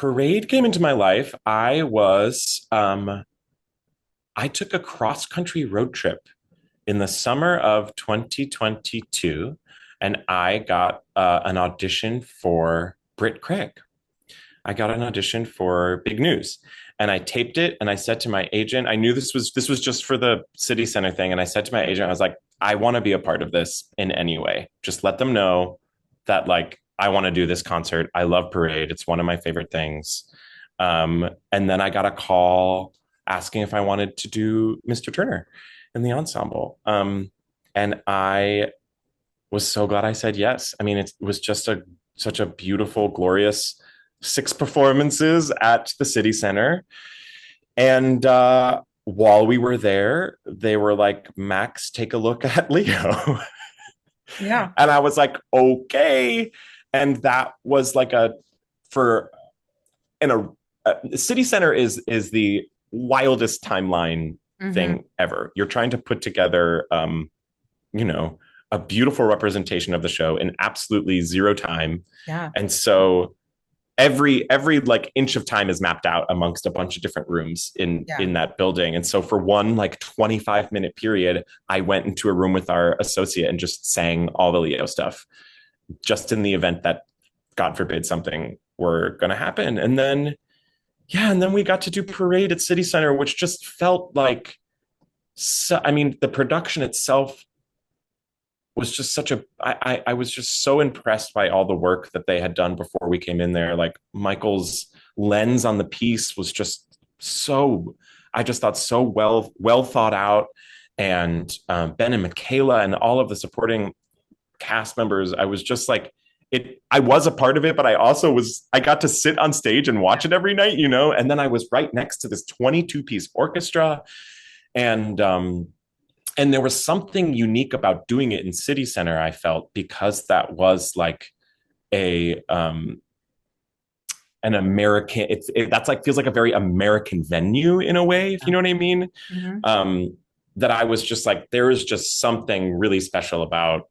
Parade came into my life. I took a cross country road trip in the summer of 2022, and I got an audition for Britt Craig. I got an audition for Big News, and I taped it. And I said to my agent, I knew this was just for the city center thing, and I said to my agent, I was like, I want to be a part of this in any way. Just let them know that like I want to do this concert. I love Parade. It's one of my favorite things. And then I got a call asking if I wanted to do Mr. Turner in the ensemble. And I was so glad I said yes. I mean, it was just such a beautiful, glorious six performances at the city center. And while we were there, they were like, Max, take a look at Leo. Yeah. And I was like, okay. And that was like for in a city center is the wildest timeline Hmm. thing ever. You're trying to put together you know, a beautiful representation of the show in absolutely zero time. Yeah. And so every like inch of time is mapped out amongst a bunch of different rooms Yeah. in that building. And so for one like 25-minute period, I went into a room with our associate and just sang all the Leo stuff, just in the event that God forbid something were going to happen. And then and then we got to do Parade at City Center, which just felt like, so, I mean, the production itself was just such a I was just so impressed by all the work that they had done before we came in there. Like Michael's lens on the piece was just so, I just thought, so well thought out. And Ben and Michaela and all of the supporting cast members, I was just like, I was a part of it, but I got to sit on stage and watch Yeah. it every night, and then I was right next to this 22-piece orchestra. And there was something unique about doing it in City Center, I felt, because that was like a an American, that's like feels like a very American venue in a way, if you Yeah. know what I mean. Hmm. um that I was just like, there is just something really special about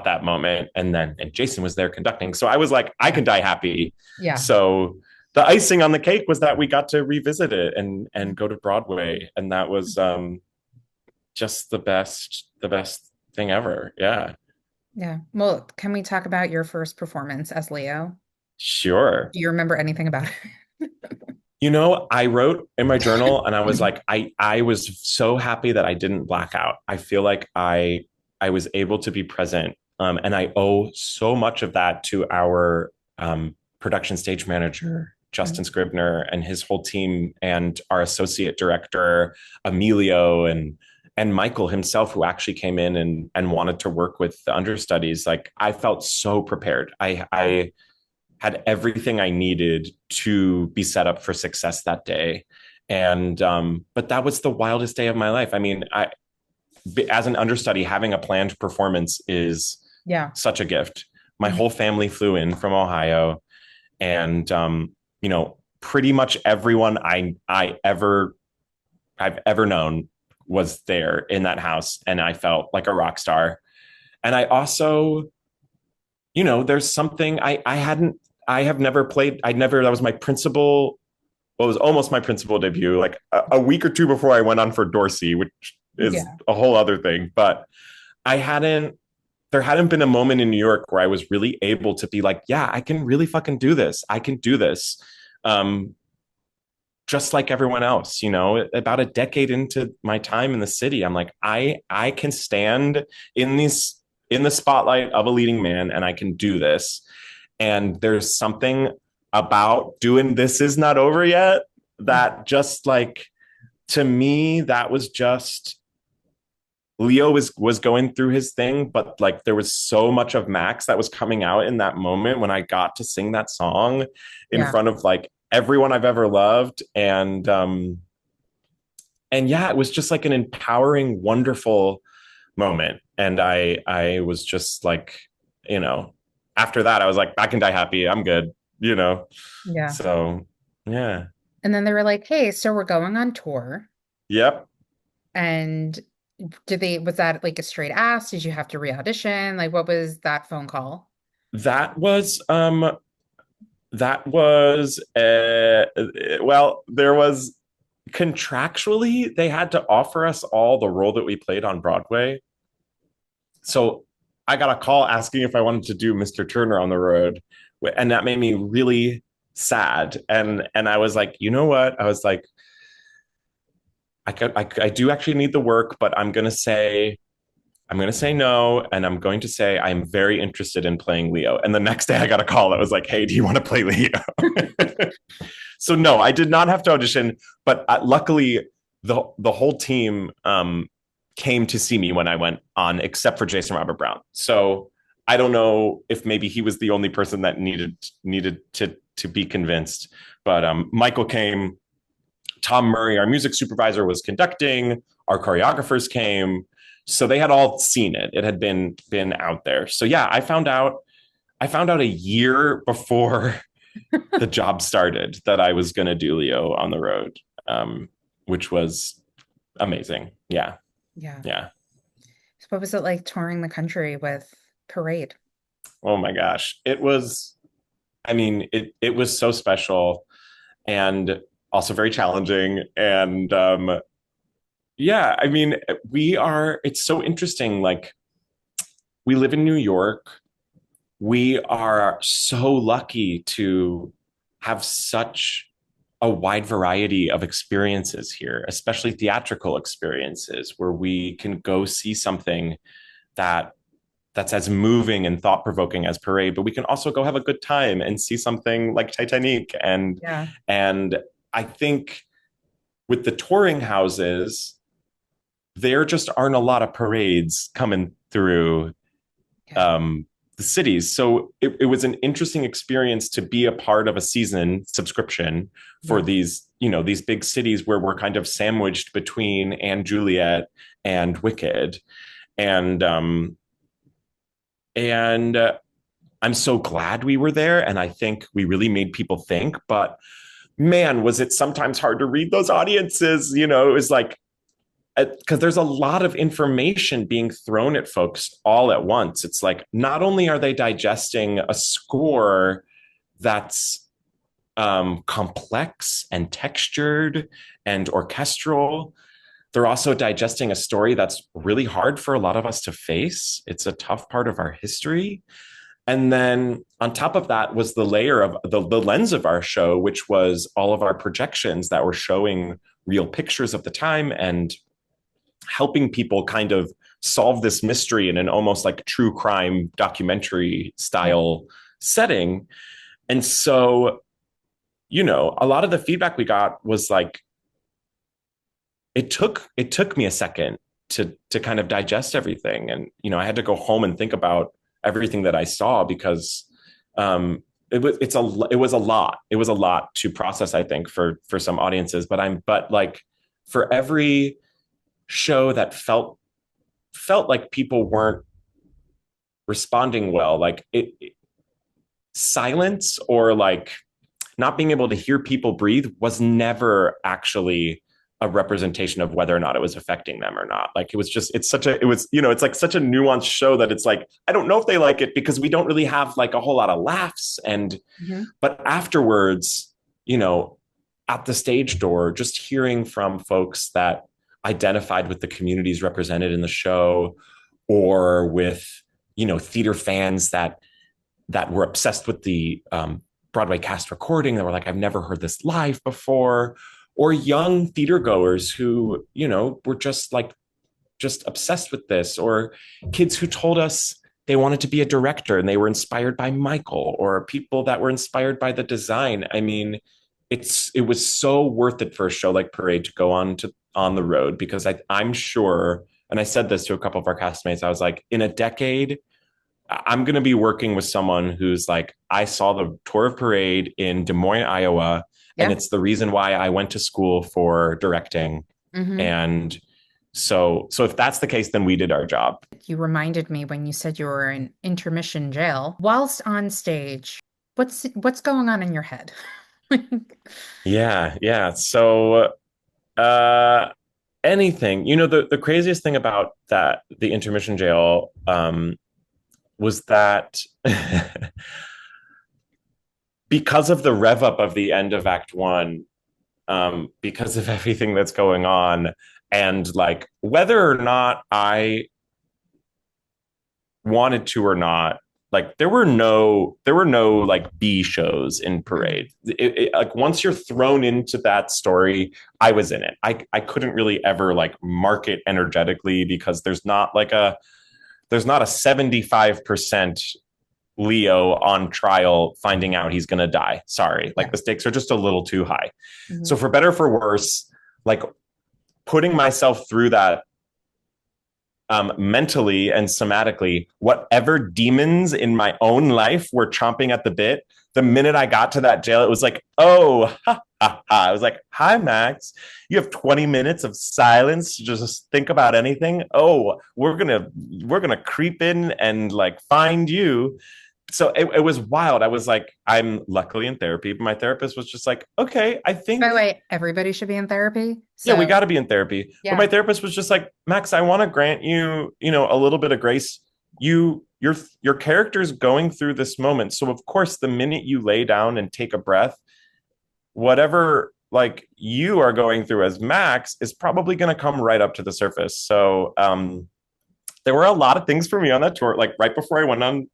that moment. And Jason was there conducting, so I was like, I Yeah. can die happy. Yeah. So the icing on the cake was that we got to revisit it and go to Broadway, and that was just the best thing ever. Yeah. Yeah. Well, can we talk about your first performance as Leo? Sure. Do you remember anything about it? I wrote in my journal, and I was like, I was so happy that I didn't black out. I feel like I was able to be present. And I owe so much of that to our production stage manager, Justin Mhm. Scribner, and his whole team, and our associate director, Emilio, and Michael himself, who actually came in and wanted to work with the understudies. Like, I felt so prepared. I had everything I needed to be set up for success that day. And but that was the wildest day of my life. I mean, as an understudy, having a planned performance is Yeah. such a gift. My Mhm. whole family flew in from Ohio, and pretty much everyone I've ever known was there in that house, and I felt like a rock star. And I also, there's something I have never played. That was my principal, well, it was almost my principal debut, like a week or two before I went on for Dorsey, which is Yeah. a whole other thing. But I hadn't, there hadn't been a moment in New York where I was really able to be like, yeah, I can really fucking do this. I can do this. Um, just like everyone else, about a decade into my time in the city, I'm like, I can stand in these in the spotlight of a leading man, and I can do this. And there's something about doing This Is Not Over Yet that just like, to me, that was just, Leo was going through his thing, but like there was so much of Max that was coming out in that moment when I got to sing that song in Yeah. front of like everyone I've ever loved. And yeah, it was just like an empowering, wonderful moment. And I was just like, you know, after that, I was like, I can die happy. I'm good, you know. Yeah. So yeah. And then they were like, "Hey, so we're going on tour." Yep. And was that like a straight ask? Did you have to re-audition? Like, what was that phone call? That was That was well, there was contractually they had to offer us all the role that we played on Broadway. So I got a call asking if I wanted to do Mr. Turner on the road, and that made me really sad. And I was like, you know what? I was like, I do actually need the work, but I'm going to say no, and I'm going to say I'm very interested in playing Leo. And the next day I got a call that was like, hey, do you want to play Leo? So no, I did not have to audition, but luckily the whole team came to see me when I went on, except for Jason Robert Brown. So I don't know if maybe he was the only person that needed to be convinced, but Michael came. Tom Murray, our music supervisor, was conducting. Our choreographers came, so they had all seen it. It had been out there. So yeah, I found out a year before the job started that I was going to do Leo on the road, which was amazing. Yeah, Yeah. yeah. So what was it like touring the country with Parade? Oh my gosh, it was. I mean, it was so special and also very challenging. And yeah, I mean, we are. It's so interesting. Like we live in New York. We are so lucky to have such a wide variety of experiences here, especially theatrical experiences where we can go see something that that's as moving and thought provoking as Parade, but we can also go have a good time and see something like Titanic. Yeah. And I think with the touring houses, there just aren't a lot of parades coming through Yeah. um, the cities. So it was an interesting experience to be a part of a season subscription for Yeah. these, these big cities where we're kind of sandwiched between Anne Juliet and Wicked. And and I'm so glad we were there. And I think we really made people think. But man, was it sometimes hard to read those audiences? It was like, because there's a lot of information being thrown at folks all at once. It's like not only are they digesting a score that's complex and textured and orchestral, they're also digesting a story that's really hard for a lot of us to face. It's a tough part of our history. And then on top of that was the layer of the lens of our show, which was all of our projections that were showing real pictures of the time and helping people kind of solve this mystery in an almost like true crime documentary Yeah. style setting. And so, a lot of the feedback we got was like, it took me a second to kind of digest everything. And, I had to go home and think about everything that I saw because it was a lot. It was a lot to process, I think, for some audiences. But like for every show that felt like people weren't responding well, like silence or like not being able to hear people breathe was never actually a representation of whether or not it was affecting them or not. Like it was just, it's like such a nuanced show that it's like, I don't know if they like it because we don't really have like a whole lot of laughs. Mhm. But afterwards, you know, at the stage door, just hearing from folks that identified with the communities represented in the show or with, theater fans that were obsessed with the Broadway cast recording that were like, I've never heard this live before, or young theater goers who, were just obsessed with this, or kids who told us they wanted to be a director and they were inspired by Michael, or people that were inspired by the design. I mean, it was so worth it for a show like Parade to go on the road because I'm sure, and I said this to a couple of our castmates, I was like, in a decade, I'm going to be working with someone who's like, I saw the tour of Parade in Des Moines, Iowa, and Yeah. it's the reason why I went to school for directing. Hmm. And so if that's the case, then we did our job. You reminded me when you said you were in intermission jail. Whilst on stage, what's going on in your head? Yeah, yeah. So uh anything. The craziest thing about that the intermission jail was that because of the rev up of the end of Act One, because of everything that's going on, and like whether or not I wanted to or not, like there were no like B shows in Mhm. Parade. Like once you're thrown into that story, I was in it. I couldn't really ever like mark it energetically because there's not a 75% Leo on trial finding out he's going to die. Sorry. Like Yeah. the stakes are just a little too high. So Mhm. for better or for worse, like putting myself through that mentally and somatically, whatever demons in my own life were chomping at the bit, the minute I got to that jail, it was like, oh, ha, ha, ha. I was like, hi, Max. You have 20 minutes of silence to just think about anything. Oh, we're gonna creep in and like find you. So it was wild. I was like, I'm luckily in therapy, but my therapist was just like, okay, I By the think way, everybody should be in therapy. yeah, we got So, to be in therapy. But my yeah. therapist was just like, Max, I want to grant you, a little bit of grace. Your character's going through this moment. So of course, the minute you lay down and take a breath, whatever like you are going through as Max is probably going to come right up to the surface. So there were a lot of things for me on that tour. Like right before I went on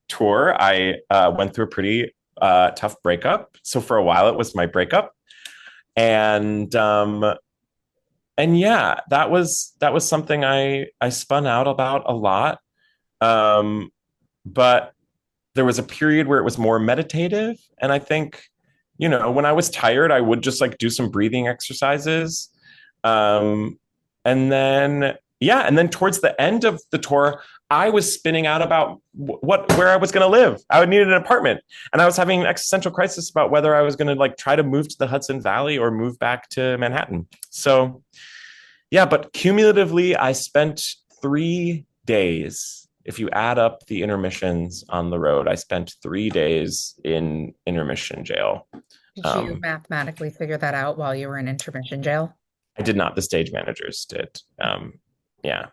tour, I went through a pretty tough breakup. So for a while, it was my breakup, and yeah, that was something I spun out about a lot. Um, but there was a period where it was more meditative, and I think when I was tired, I would just like do some breathing exercises. Um, and then yeah, and then towards the end of the tour, I was spinning out about where I was going to live. I would need an apartment, and I was having an existential crisis about whether I was going to like try to move to the Hudson Valley or move back to Manhattan. So yeah, but cumulatively, I spent 3 days. If you add up the intermissions on the road, I spent 3 days in intermission jail. Did you Um, mathematically figure that out while you were in intermission jail? I did not. The stage managers did. Yeah.